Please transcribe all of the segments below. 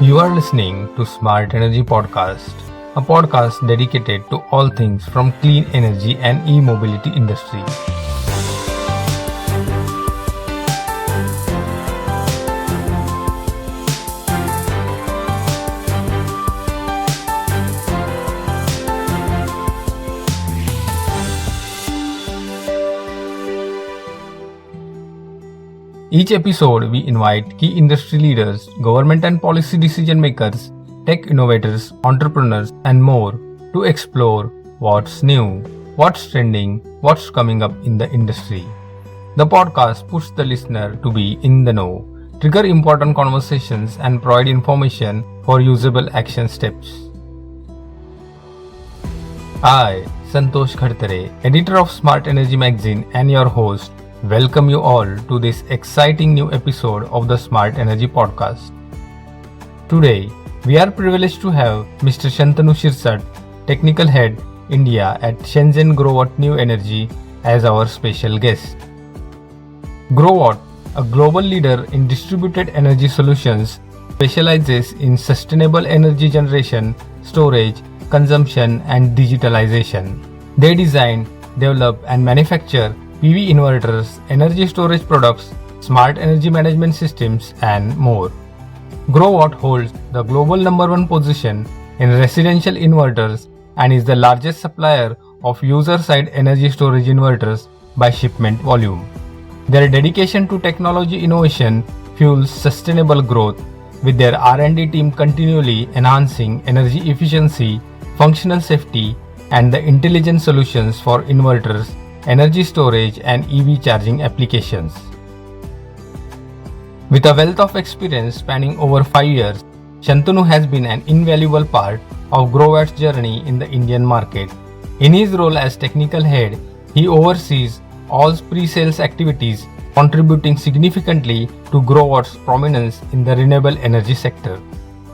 You are listening to Smart Energy Podcast, a podcast dedicated to all things from clean energy and e-mobility industry. Each episode, we invite key industry leaders, government and policy decision makers, tech innovators, entrepreneurs, and more to explore what's new, what's trending, what's coming up in the industry. The podcast pushes the listener to be in the know, trigger important conversations, and provide information for usable action steps. I, Santosh Khadtare, editor of Smart Energy Magazine and your host, welcome you all to this exciting new episode of the Smart Energy Podcast. Today, we are privileged to have Mr. Shantanu Sirsat, Technical Head, India at ShenZhen Growatt New Energy as our special guest. Growatt, a global leader in distributed energy solutions, specializes in sustainable energy generation, storage, consumption, and digitalization. They design, develop, and manufacture PV inverters, energy storage products, smart energy management systems, and more. Growatt holds the global number one position in residential inverters and is the largest supplier of user-side energy storage inverters by shipment volume. Their dedication to technology innovation fuels sustainable growth, with their R&D team continually enhancing energy efficiency, functional safety, and the intelligent solutions for inverters, energy storage, and EV charging applications. With a wealth of experience spanning over 5 years, Shantanu has been an invaluable part of Growatt's journey in the Indian market. In his role as technical head, he oversees all pre-sales activities, contributing significantly to Growatt's prominence in the renewable energy sector.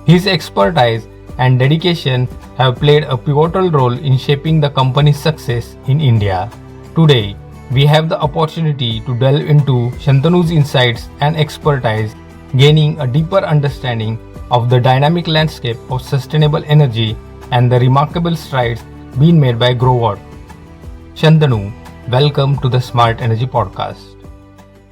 His expertise and dedication have played a pivotal role in shaping the company's success in India. Today, we have the opportunity to delve into Shantanu's insights and expertise, gaining a deeper understanding of the dynamic landscape of sustainable energy and the remarkable strides being made by Growatt. Shantanu, welcome to the Smart Energy Podcast.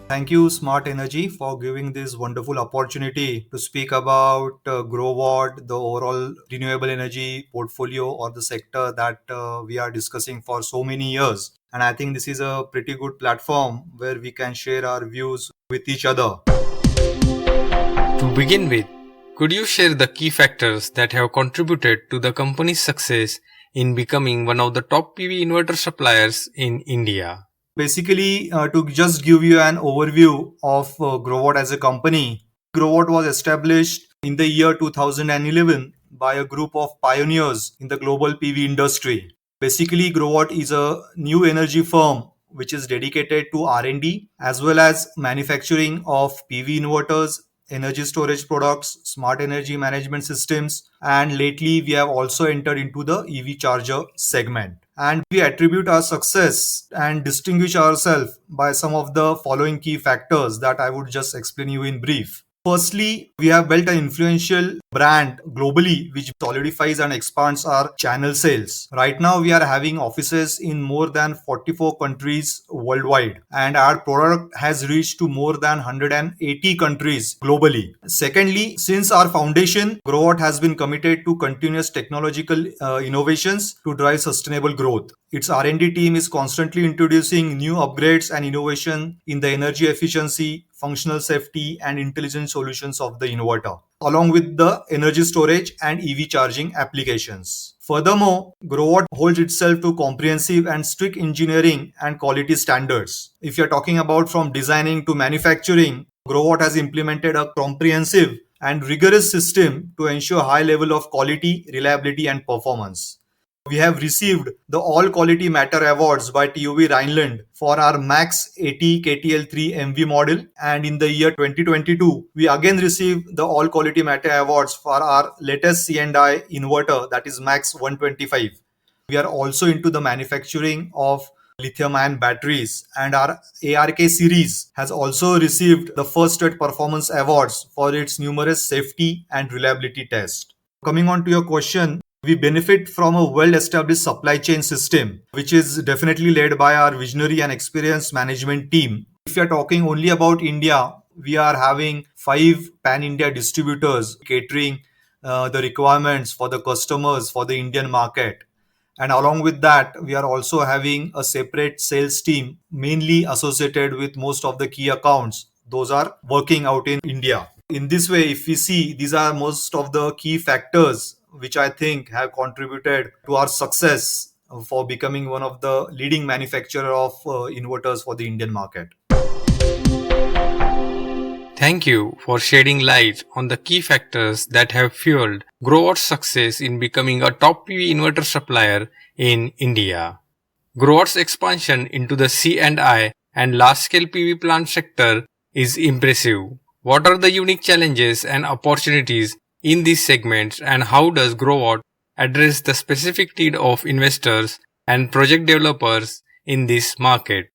Thank you, Smart Energy, for giving this wonderful opportunity to speak about Growatt, the overall renewable energy portfolio or the sector that we are discussing for so many years. And I think this is a pretty good platform where we can share our views with each other. To begin with, could you share the key factors that have contributed to the company's success in becoming one of the top PV inverter suppliers in India? Basically, to just give you an overview of Growatt as a company, Growatt was established in the year 2011 by a group of pioneers in the global PV industry. Basically, Growatt is a new energy firm which is dedicated to R&D as well as manufacturing of PV inverters, energy storage products, smart energy management systems, and lately we have also entered into the EV charger segment. And we attribute our success and distinguish ourselves by some of the following key factors that I would just explain you in brief. Firstly, we have built an influential brand globally which solidifies and expands our channel sales. Right now, we are having offices in more than 44 countries worldwide, and our product has reached to more than 180 countries globally. Secondly, since our foundation, Growatt has been committed to continuous technological innovations to drive sustainable growth. Its R&D team is constantly introducing new upgrades and innovation in the energy efficiency, functional safety, and intelligent solutions of the inverter, along with the energy storage and EV charging applications. Furthermore, Growatt holds itself to comprehensive and strict engineering and quality standards. If you're talking about from designing to manufacturing, Growatt has implemented a comprehensive and rigorous system to ensure high level of quality, reliability, and performance. We have received the All Quality Matter Awards by TUV Rhineland for our Max 80 KTL3 MV model, and in the year 2022, we again received the All Quality Matter Awards for our latest C&I inverter, that is Max 125. We are also into the manufacturing of lithium-ion batteries, and our ARK series has also received the first state performance awards for its numerous safety and reliability tests. Coming on to your question, we benefit from a well-established supply chain system, which is definitely led by our visionary and experienced management team. If you're talking only about India, we are having 5 pan-India distributors catering the requirements for the customers for the Indian market. And along with that, we are also having a separate sales team, mainly associated with most of the key accounts. Those are working out in India. In this way, if we see, these are most of the key factors which I think have contributed to our success for becoming one of the leading manufacturer of inverters for the Indian market. Thank you for shedding light on the key factors that have fueled Growatt's success in becoming a top PV inverter supplier in India. Growatt's expansion into the C&I and large-scale PV plant sector is impressive. What are the unique challenges and opportunities in these segments, and how does Growatt address the specific need of investors and project developers in this market?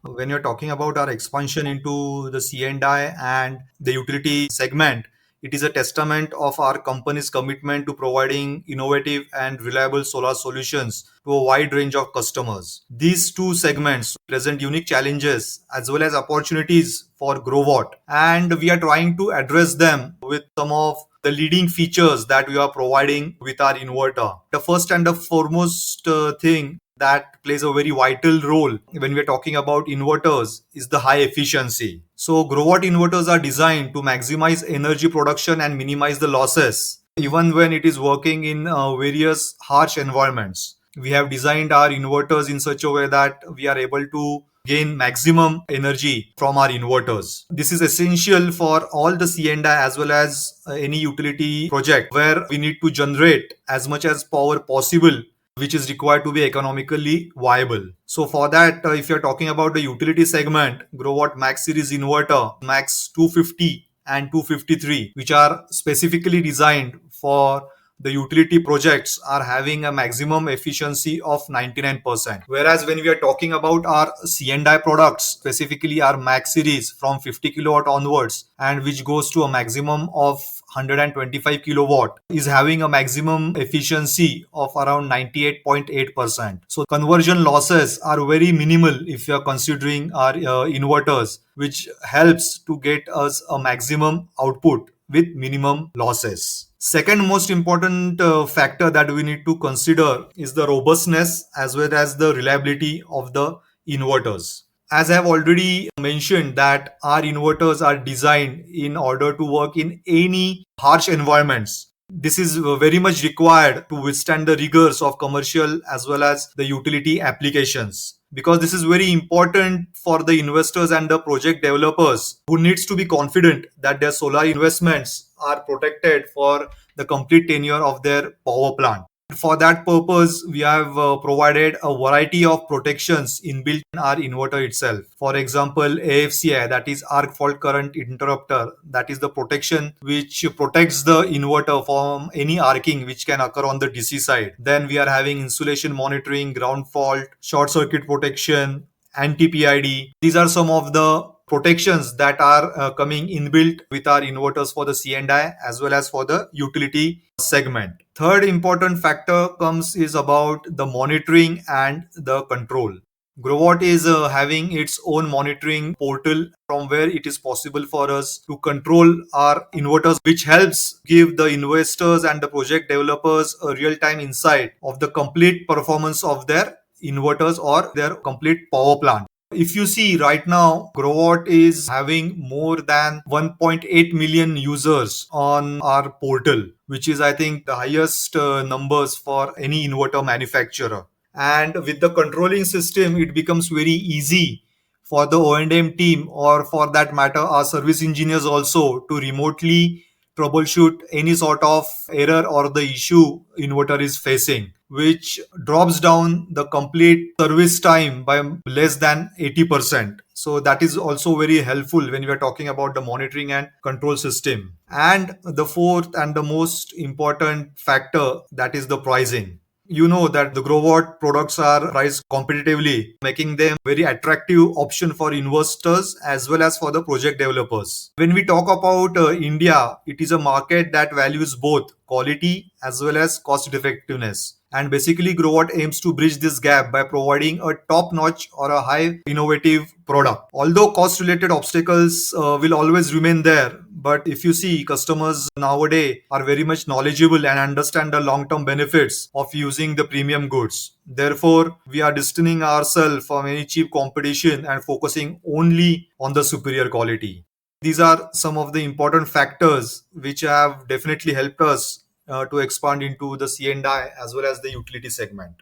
When you're talking about our expansion into the C&I and the utility segment, it is a testament of our company's commitment to providing innovative and reliable solar solutions to a wide range of customers. These two segments present unique challenges as well as opportunities for Growatt, and we are trying to address them with some of the leading features that we are providing with our inverter. The first and the foremost thing that plays a very vital role when we're talking about inverters is the high efficiency. So Growatt inverters are designed to maximize energy production and minimize the losses, even when it is working in various harsh environments. We have designed our inverters in such a way that we are able to gain maximum energy from our inverters. This is essential for all the C&I as well as any utility project where we need to generate as much as power possible, which is required to be economically viable. So for that, if you're talking about the utility segment, Growatt Max Series inverter, Max 250 and 253, which are specifically designed for the utility projects, are having a maximum efficiency of 99%. Whereas when we are talking about our C&I products, specifically our Max Series from 50 kilowatt onwards, and which goes to a maximum of 125 kilowatt, is having a maximum efficiency of around 98.8%. So conversion losses are very minimal if you are considering our inverters, which helps to get us a maximum output with minimum losses. Second most important factor that we need to consider is the robustness as well as the reliability of the inverters. As I have already mentioned that our inverters are designed in order to work in any harsh environments. This is very much required to withstand the rigors of commercial as well as the utility applications, because this is very important for the investors and the project developers who needs to be confident that their solar investments are protected for the complete tenure of their power plant. For that purpose, we have provided a variety of protections inbuilt in our inverter itself. For example, AFCI, that is arc fault current interrupter, that is the protection which protects the inverter from any arcing which can occur on the DC side. Then we are having insulation monitoring, ground fault, short circuit protection, anti-PID. These are some of the protections that are coming inbuilt with our inverters for the C&I as well as for the utility segment. Third important factor comes is about the monitoring and the control. Growatt is having its own monitoring portal from where it is possible for us to control our inverters, which helps give the investors and the project developers a real-time insight of the complete performance of their inverters or their complete power plant. If you see right now, Growatt is having more than 1.8 million users on our portal, which is, I think, the highest numbers for any inverter manufacturer. And with the controlling system, it becomes very easy for the O&M team, or for that matter, our service engineers also, to remotely troubleshoot any sort of error or the issue inverter is facing, which drops down the complete service time by less than 80%. So that is also very helpful when we are talking about the monitoring and control system. And the fourth and the most important factor, that is the pricing. You know that the Growatt products are priced competitively, making them very attractive option for investors as well as for the project developers. When we talk about India, it is a market that values both quality as well as cost effectiveness. And basically, Growatt aims to bridge this gap by providing a top notch or a high innovative product. Although cost related obstacles will always remain there, but if you see, customers nowadays are very much knowledgeable and understand the long term benefits of using the premium goods. Therefore, we are distancing ourselves from any cheap competition and focusing only on the superior quality. These are some of the important factors which have definitely helped us to expand into the C&I as well as the utility segment.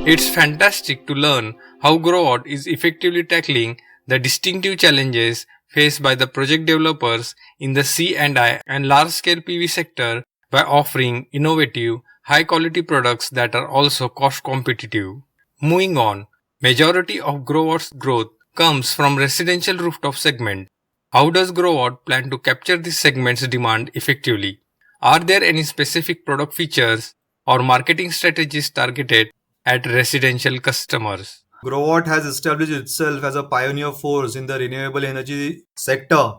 It's fantastic to learn how Growatt is effectively tackling the distinctive challenges faced by the project developers in the C&I and large-scale PV sector by offering innovative, high-quality products that are also cost competitive. Moving on, majority of Growatt's growth comes from residential rooftop segment. How does Growatt plan to capture this segment's demand effectively? Are there any specific product features or marketing strategies targeted at residential customers? Growatt has established itself as a pioneer force in the renewable energy sector,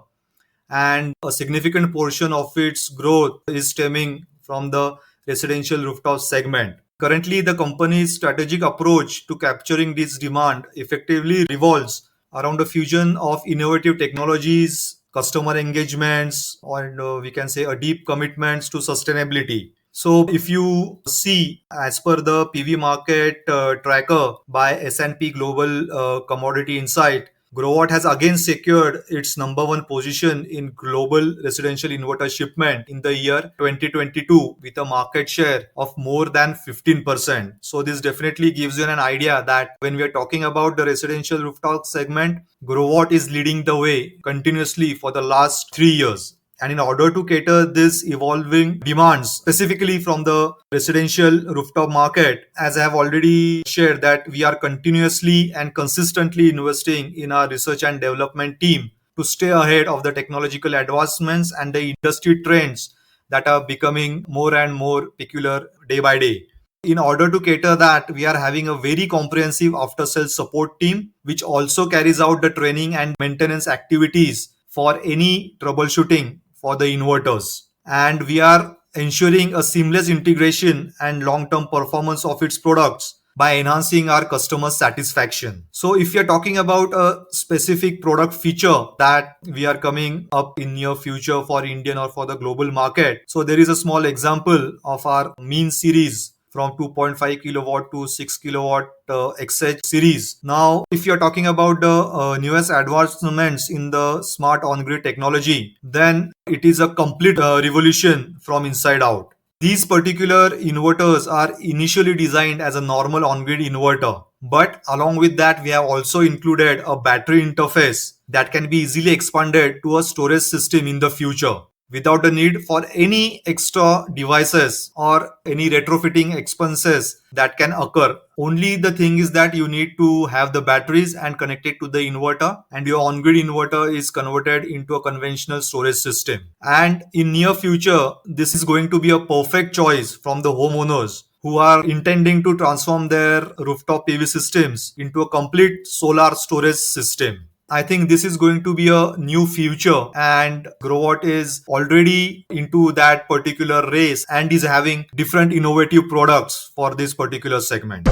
and a significant portion of its growth is stemming from the residential rooftop segment. Currently, the company's strategic approach to capturing this demand effectively revolves around a fusion of innovative technologies, customer engagements, and we can say a deep commitments to sustainability. So, if you see, as per the PV market tracker by S&P Global Commodity Insight, Growatt has again secured its number one position in global residential inverter shipment in the year 2022 with a market share of more than 15%. So this definitely gives you an idea that when we are talking about the residential rooftop segment, Growatt is leading the way continuously for the last 3 years. And in order to cater this evolving demands, specifically from the residential rooftop market, as I have already shared, that we are continuously and consistently investing in our research and development team to stay ahead of the technological advancements and the industry trends that are becoming more and more peculiar day by day. In order to cater that, we are having a very comprehensive after sales support team, which also carries out the training and maintenance activities for any troubleshooting for the inverters. And we are ensuring a seamless integration and long term performance of its products by enhancing our customer satisfaction. So if you're talking about a specific product feature that we are coming up in near future for Indian or for the global market, so there is a small example of our mean series from 2.5 kilowatt to 6 kilowatt XH series. Now, if you're talking about the newest advancements in the smart on-grid technology, then it is a complete revolution from inside out. These particular inverters are initially designed as a normal on-grid inverter. But along with that, we have also included a battery interface that can be easily expanded to a storage system in the future without the need for any extra devices or any retrofitting expenses that can occur. Only the thing is that you need to have the batteries and connect it to the inverter, and your on-grid inverter is converted into a conventional storage system. And in near future, this is going to be a perfect choice from the homeowners who are intending to transform their rooftop PV systems into a complete solar storage system. I think this is going to be a new future, and Growatt is already into that particular race and is having different innovative products for this particular segment.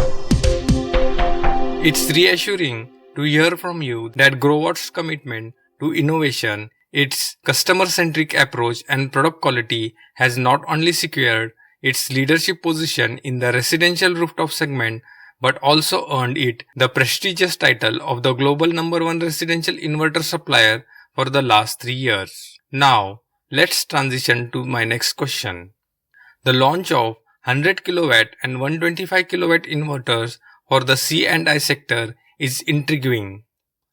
It's reassuring to hear from you that Growatt's commitment to innovation, its customer-centric approach and product quality has not only secured its leadership position in the residential rooftop segment but also earned it the prestigious title of the global number one residential inverter supplier for the last 3 years. Now, let's transition to my next question. The launch of 100 kilowatt and 125 kilowatt inverters for the C&I sector is intriguing.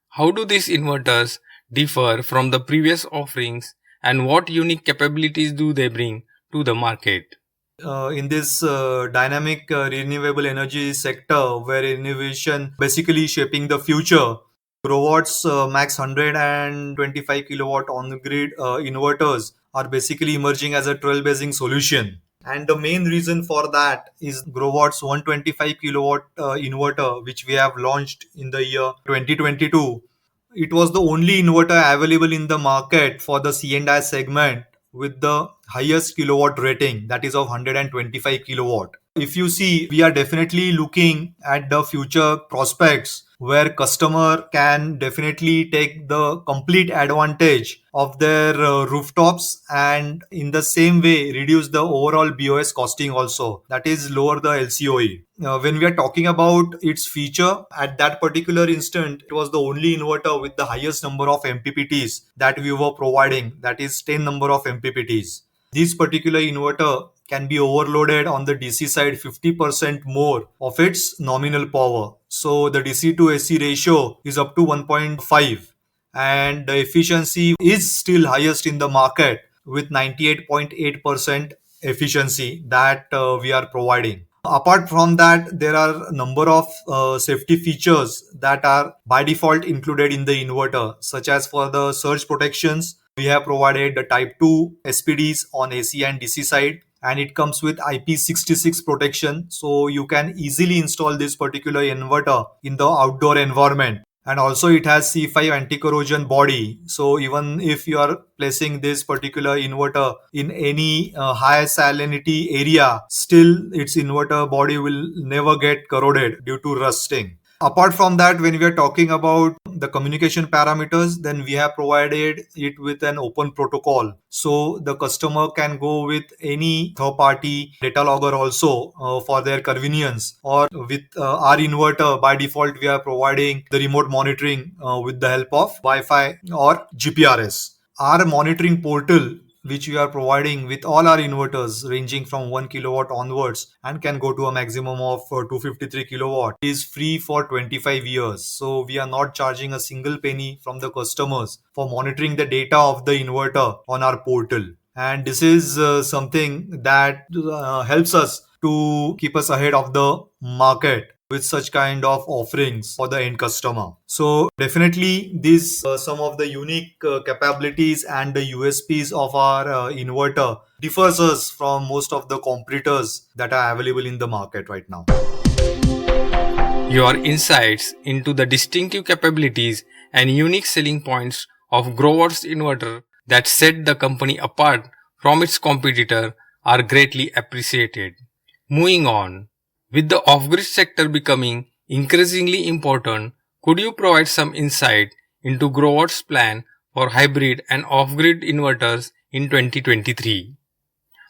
How do these inverters differ from the previous offerings, and what unique capabilities do they bring to the market? In this dynamic renewable energy sector where innovation basically shaping the future, Growatt's max 125 kilowatt on grid inverters are basically emerging as a trailblazing solution. And the main reason for that is Growatt's 125 kilowatt inverter, which we have launched in the year 2022. It was the only inverter available in the market for the C&I segment with the highest kilowatt rating, that is of 125 kilowatt. If you see, we are definitely looking at the future prospects where customer can definitely take the complete advantage of their rooftops, and in the same way reduce the overall BOS costing also, that is lower the LCOE. When we are talking about its feature, at that particular instant it was the only inverter with the highest number of MPPTs that we were providing, that is 10 number of MPPTs. This particular inverter can be overloaded on the DC side 50% more of its nominal power. So the DC to AC ratio is up to 1.5, and the efficiency is still highest in the market with 98.8% efficiency that we are providing. Apart from that, there are a number of safety features that are by default included in the inverter, such as for the surge protections, we have provided the type 2 SPDs on AC and DC side, and it comes with IP66 protection, so you can easily install this particular inverter in the outdoor environment. And also it has C5 anti-corrosion body, so even if you are placing this particular inverter in any high salinity area, still its inverter body will never get corroded due to rusting. Apart from that, when we are talking about the communication parameters, then we have provided it with an open protocol. So the customer can go with any third party data logger also for their convenience, or with our inverter, by default, we are providing the remote monitoring with the help of Wi-Fi or GPRS. Our monitoring portal, which we are providing with all our inverters ranging from 1 kilowatt onwards and can go to a maximum of 253 kilowatt, is free for 25 years. So we are not charging a single penny from the customers for monitoring the data of the inverter on our portal. And this is something that helps us to keep us ahead of the market with such kind of offerings for the end customer. So definitely these some of the unique capabilities and the USPs of our inverter differs us from most of the competitors that are available in the market right now. Your insights into the distinctive capabilities and unique selling points of Growatt's inverter that set the company apart from its competitor are greatly appreciated. Moving on, with the off-grid sector becoming increasingly important, could you provide some insight into Growatt's plan for hybrid and off-grid inverters in 2023?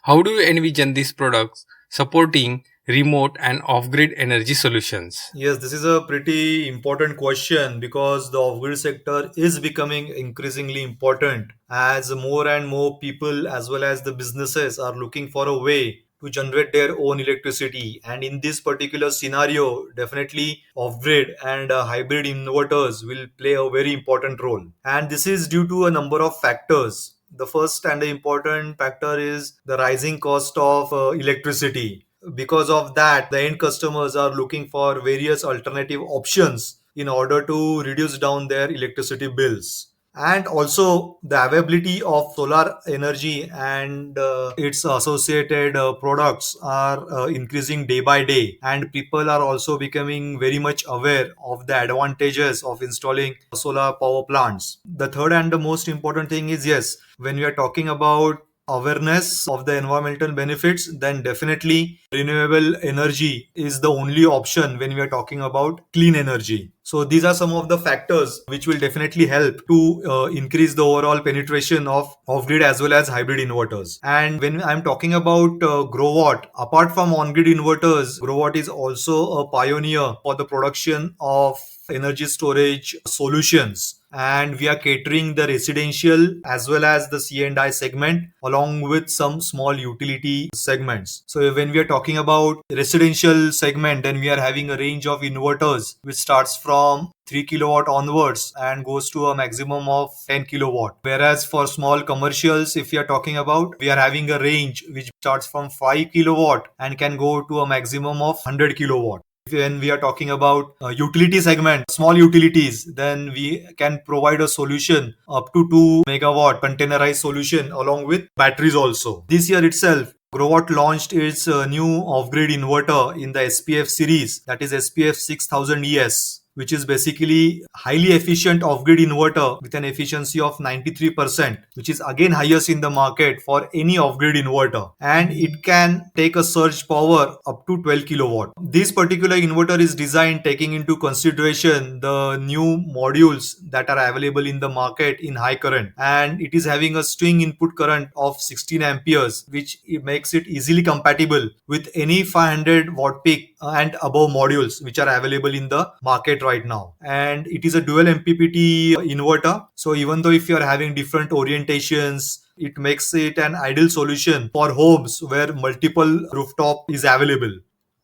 How do you envision these products supporting remote and off-grid energy solutions? Yes, this is a pretty important question because the off-grid sector is becoming increasingly important as more and more people as well as the businesses are looking for a way to generate their own electricity. And in this particular scenario, definitely off-grid and hybrid inverters will play a very important role. And this is due to a number of factors. The first and the important factor is the rising cost of electricity. Because of that, the end customers are looking for various alternative options in order to reduce down their electricity bills. And also the availability of solar energy and its associated products are increasing day by day, and people are also becoming very much aware of the advantages of installing solar power plants. The third and the most important thing is, yes, when we are talking about awareness of the environmental benefits, then definitely renewable energy is the only option when we are talking about clean energy. So these are some of the factors which will definitely help to increase the overall penetration of off-grid as well as hybrid inverters. And when I'm talking about Growatt, apart from on-grid inverters, Growatt is also a pioneer for the production of energy storage solutions, and we are catering the residential as well as the C&I segment along with some small utility segments. So when we are talking about residential segment, then we are having a range of inverters which starts from 3 kilowatt onwards and goes to a maximum of 10 kilowatt. Whereas for small commercials, if we are talking about, we are having a range which starts from 5 kilowatt and can go to a maximum of 100 kilowatt. When we are talking about utility segment, small utilities, then we can provide a solution up to 2 megawatt containerized solution along with batteries also. This year itself, Growatt launched its new off-grid inverter in the SPF series, that is SPF 6000 ES, which is basically highly efficient off-grid inverter with an efficiency of 93%, which is again highest in the market for any off-grid inverter. And it can take a surge power up to 12 kilowatt. This particular inverter is designed taking into consideration the new modules that are available in the market in high current, and it is having a swing input current of 16 amperes, which makes it easily compatible with any 500 watt peak and above modules which are available in the market right now. And it is a dual MPPT inverter, so even though if you are having different orientations, it makes it an ideal solution for homes where multiple rooftop is available.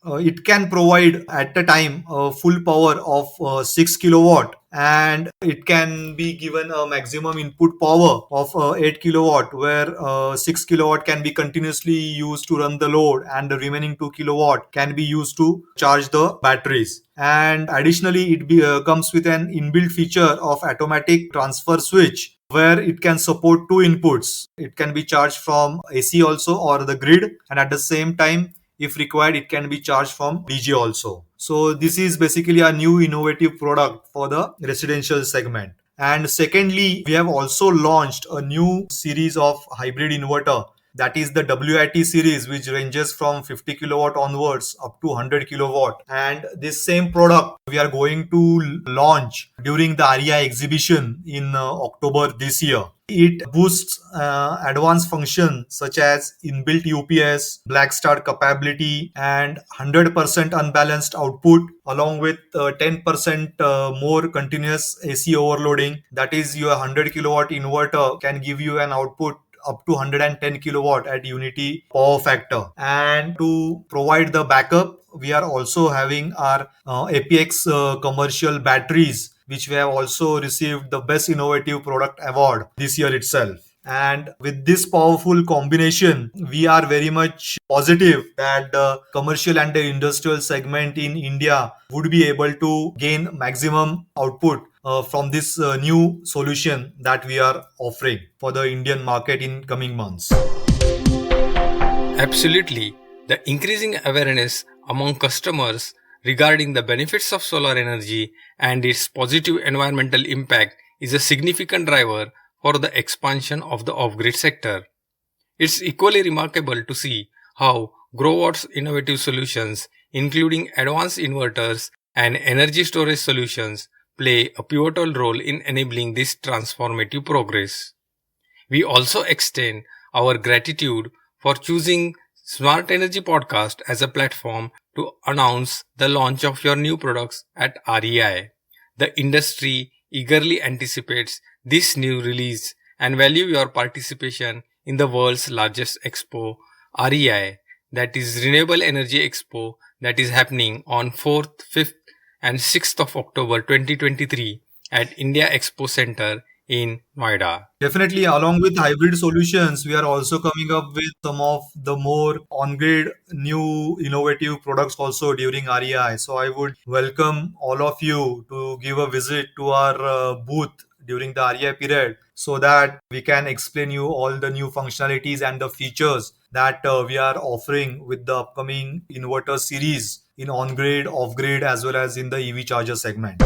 It can provide at a time a full power of 6 kilowatt, and it can be given a maximum input power of 8 kilowatt, where 6 kilowatt can be continuously used to run the load and the remaining 2 kilowatt can be used to charge the batteries. And additionally, comes with an inbuilt feature of automatic transfer switch, where it can support two inputs. It can be charged from AC also or the grid, and at the same time, if required, it can be charged from DG also. So this is basically a new innovative product for the residential segment. And secondly, we have also launched a new series of hybrid inverter, that is the WIT series, which ranges from 50 kilowatt onwards up to 100 kilowatt. And this same product we are going to launch during the REI exhibition in October this year. It boosts advanced functions such as inbuilt UPS, black start capability, and 100% unbalanced output, along with 10% more continuous AC overloading. That is, your 100 kilowatt inverter can give you an output up to 110 kilowatt at unity power factor. And to provide the backup, we are also having our APX commercial batteries, which we have also received the best innovative product award this year itself. And with this powerful combination, we are very much positive that the commercial and the industrial segment in India would be able to gain maximum output from this new solution that we are offering for the Indian market in coming months. Absolutely. The increasing awareness among customers regarding the benefits of solar energy and its positive environmental impact is a significant driver for the expansion of the off-grid sector. It's equally remarkable to see how Growatt's innovative solutions, including advanced inverters and energy storage solutions, play a pivotal role in enabling this transformative progress. We also extend our gratitude for choosing Smart Energy Podcast as a platform to announce the launch of your new products at REI. The industry eagerly anticipates this new release and value your participation in the world's largest expo, REI, that is Renewable Energy Expo, that is happening on 4th, 5th and 6th of October 2023 at India Expo Center in Noida. Definitely, along with hybrid solutions, we are also coming up with some of the more on-grid new innovative products also during REI. So I would welcome all of you to give a visit to our booth during the REI period, so that we can explain you all the new functionalities and the features that we are offering with the upcoming inverter series in on-grid, off-grid, as well as in the EV charger segment.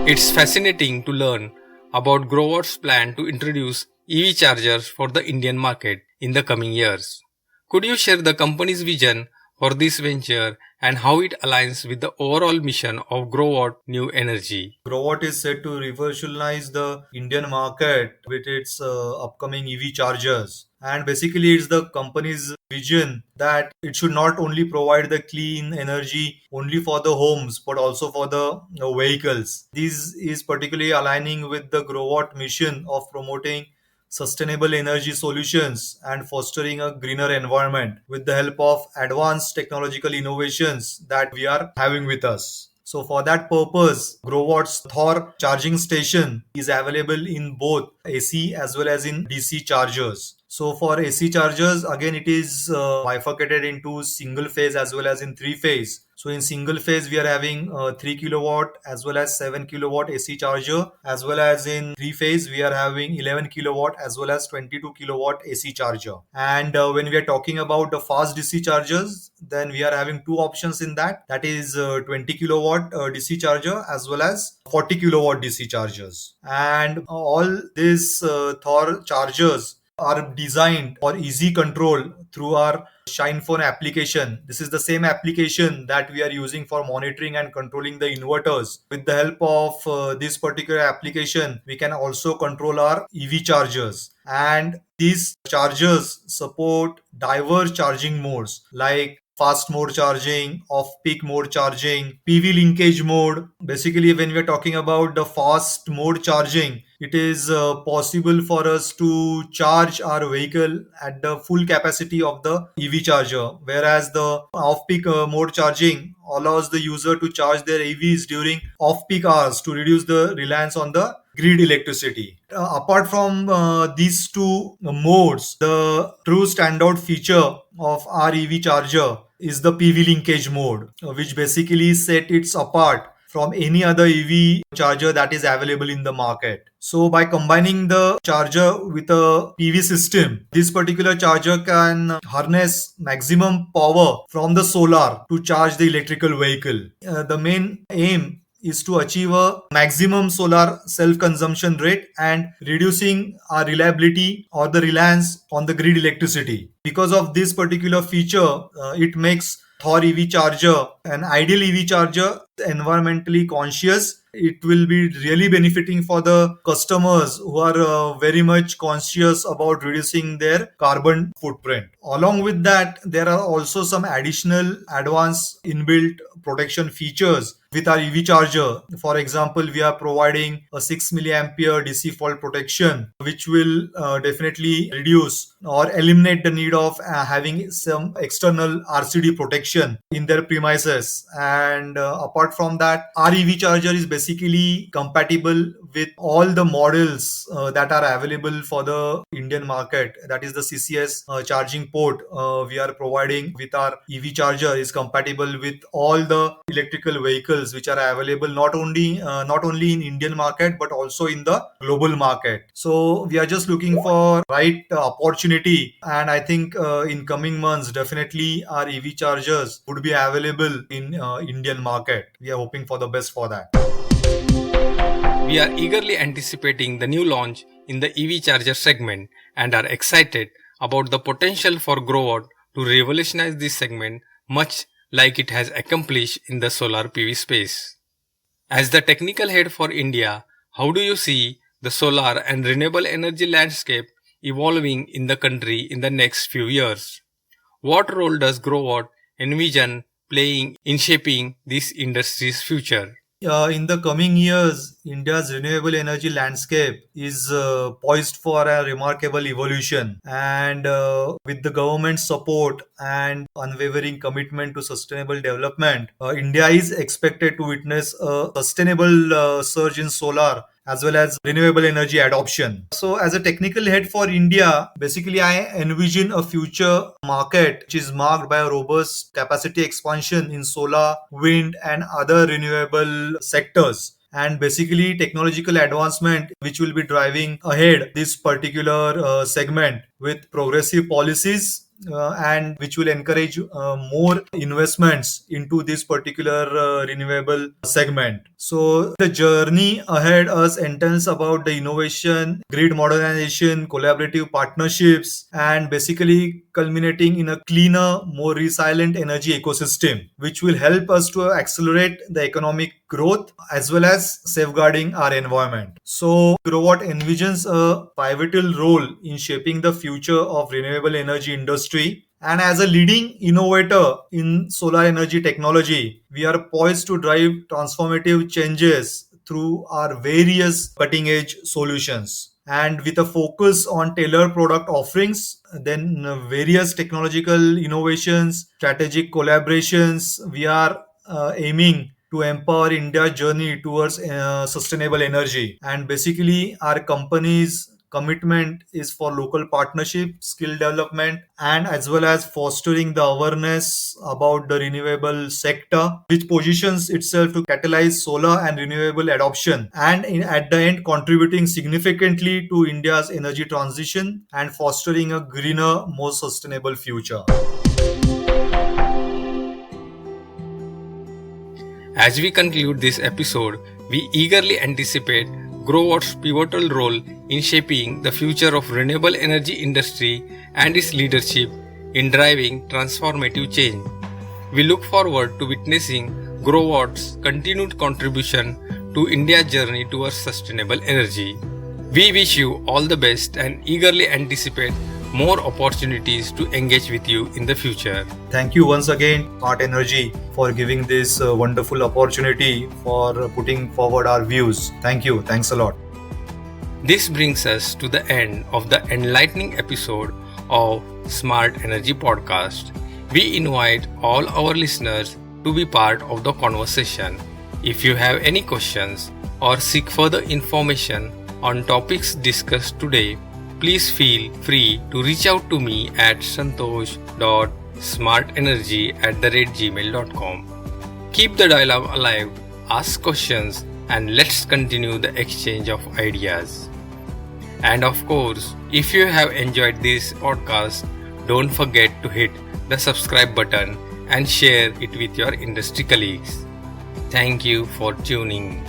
It's fascinating to learn about Growatt's plan to introduce EV chargers for the Indian market in the coming years. Could you share the company's vision for this venture and how it aligns with the overall mission of Growatt New Energy? Growatt is set to revolutionize the Indian market with its upcoming EV chargers. And basically, it's the company's vision that it should not only provide the clean energy only for the homes, but also for the vehicles. This is particularly aligning with the Growatt mission of promoting sustainable energy solutions and fostering a greener environment with the help of advanced technological innovations that we are having with us. So for that purpose, Growatt's Thor charging station is available in both AC as well as in DC chargers. So for AC chargers, again, it is bifurcated into single phase as well as in three phase. So in single phase, we are having 3 kilowatt as well as 7 kilowatt AC charger, as well as in three phase, we are having 11 kilowatt as well as 22 kilowatt AC charger. And when we are talking about the fast DC chargers, then we are having two options in that. That is 20 kilowatt DC charger as well as 40 kilowatt DC chargers. And all these Thor chargers are designed for easy control through our Shine Phone application. This is the same application that we are using for monitoring and controlling the inverters. With the help of this particular application, we can also control our EV chargers. And these chargers support diverse charging modes like fast mode charging, off peak mode charging, PV linkage mode. Basically, when we're talking about the fast mode charging, it is possible for us to charge our vehicle at the full capacity of the EV charger, whereas the off peak mode charging allows the user to charge their EVs during off peak hours to reduce the reliance on the grid electricity. Apart from these two modes, the true standout feature of our EV charger is the PV linkage mode, which basically set it apart from any other EV charger that is available in the market. So by combining the charger with a PV system, this particular charger can harness maximum power from the solar to charge the electrical vehicle. The main aim is to achieve a maximum solar self-consumption rate and reducing our reliability or the reliance on the grid electricity. Because of this particular feature, it makes Thor EV charger an ideal EV charger, environmentally conscious. It will be really benefiting for the customers who are very much conscious about reducing their carbon footprint. Along with that, there are also some additional advanced inbuilt protection features with our EV charger. For example, we are providing a 6 milliampere DC fault protection, which will definitely reduce or eliminate the need of having some external RCD protection in their premises. And apart from that, our EV charger is basically compatible with all the models that are available for the Indian market. That is the CCS charging port we are providing with our EV charger is compatible with all the electrical vehicles which are available not only in Indian market but also in the global market. So we are just looking for right opportunity, and I think in coming months definitely our EV chargers would be available in Indian market. We are hoping for the best for that. We are eagerly anticipating the new launch in the EV charger segment and are excited about the potential for Growatt to revolutionize this segment much like it has accomplished in the solar PV space. As the technical head for India, how do you see the solar and renewable energy landscape evolving in the country in the next few years? What role does Growatt envision playing in shaping this industry's future? In the coming years, India's renewable energy landscape is poised for a remarkable evolution. And with the government support and unwavering commitment to sustainable development, India is expected to witness a sustainable surge in solar as well as renewable energy adoption. So, as a technical head for India, basically I envision a future market which is marked by a robust capacity expansion in solar, wind, and other renewable sectors. And basically technological advancement which will be driving ahead this particular segment with progressive policies and which will encourage more investments into this particular renewable segment. So the journey ahead us entails about the innovation, grid modernization, collaborative partnerships, and basically culminating in a cleaner, more resilient energy ecosystem, which will help us to accelerate the economic growth as well as safeguarding our environment. So Growatt envisions a pivotal role in shaping the future of renewable energy industry. And as a leading innovator in solar energy technology, we are poised to drive transformative changes through our various cutting edge solutions. And with a focus on tailored product offerings, then various technological innovations, strategic collaborations, we are aiming to empower India's journey towards sustainable energy. And basically, our companies commitment is for local partnership, skill development, and as well as fostering the awareness about the renewable sector, which positions itself to catalyze solar and renewable adoption, and at the end contributing significantly to India's energy transition and fostering a greener, more sustainable future. As we conclude this episode, we eagerly anticipate Growatt's pivotal role in shaping the future of renewable energy industry and its leadership in driving transformative change. We look forward to witnessing Growatt's continued contribution to India's journey towards sustainable energy. We wish you all the best and eagerly anticipate more opportunities to engage with you in the future. Thank you once again, Smart Energy, for giving this wonderful opportunity for putting forward our views. Thank you. Thanks a lot. This brings us to the end of the enlightening episode of Smart Energy Podcast. We invite all our listeners to be part of the conversation. If you have any questions or seek further information on topics discussed today, please feel free to reach out to me at santosh.smartenergy@gmail.com. Keep the dialogue alive, ask questions, and let's continue the exchange of ideas. And of course, if you have enjoyed this podcast, don't forget to hit the subscribe button and share it with your industry colleagues. Thank you for tuning.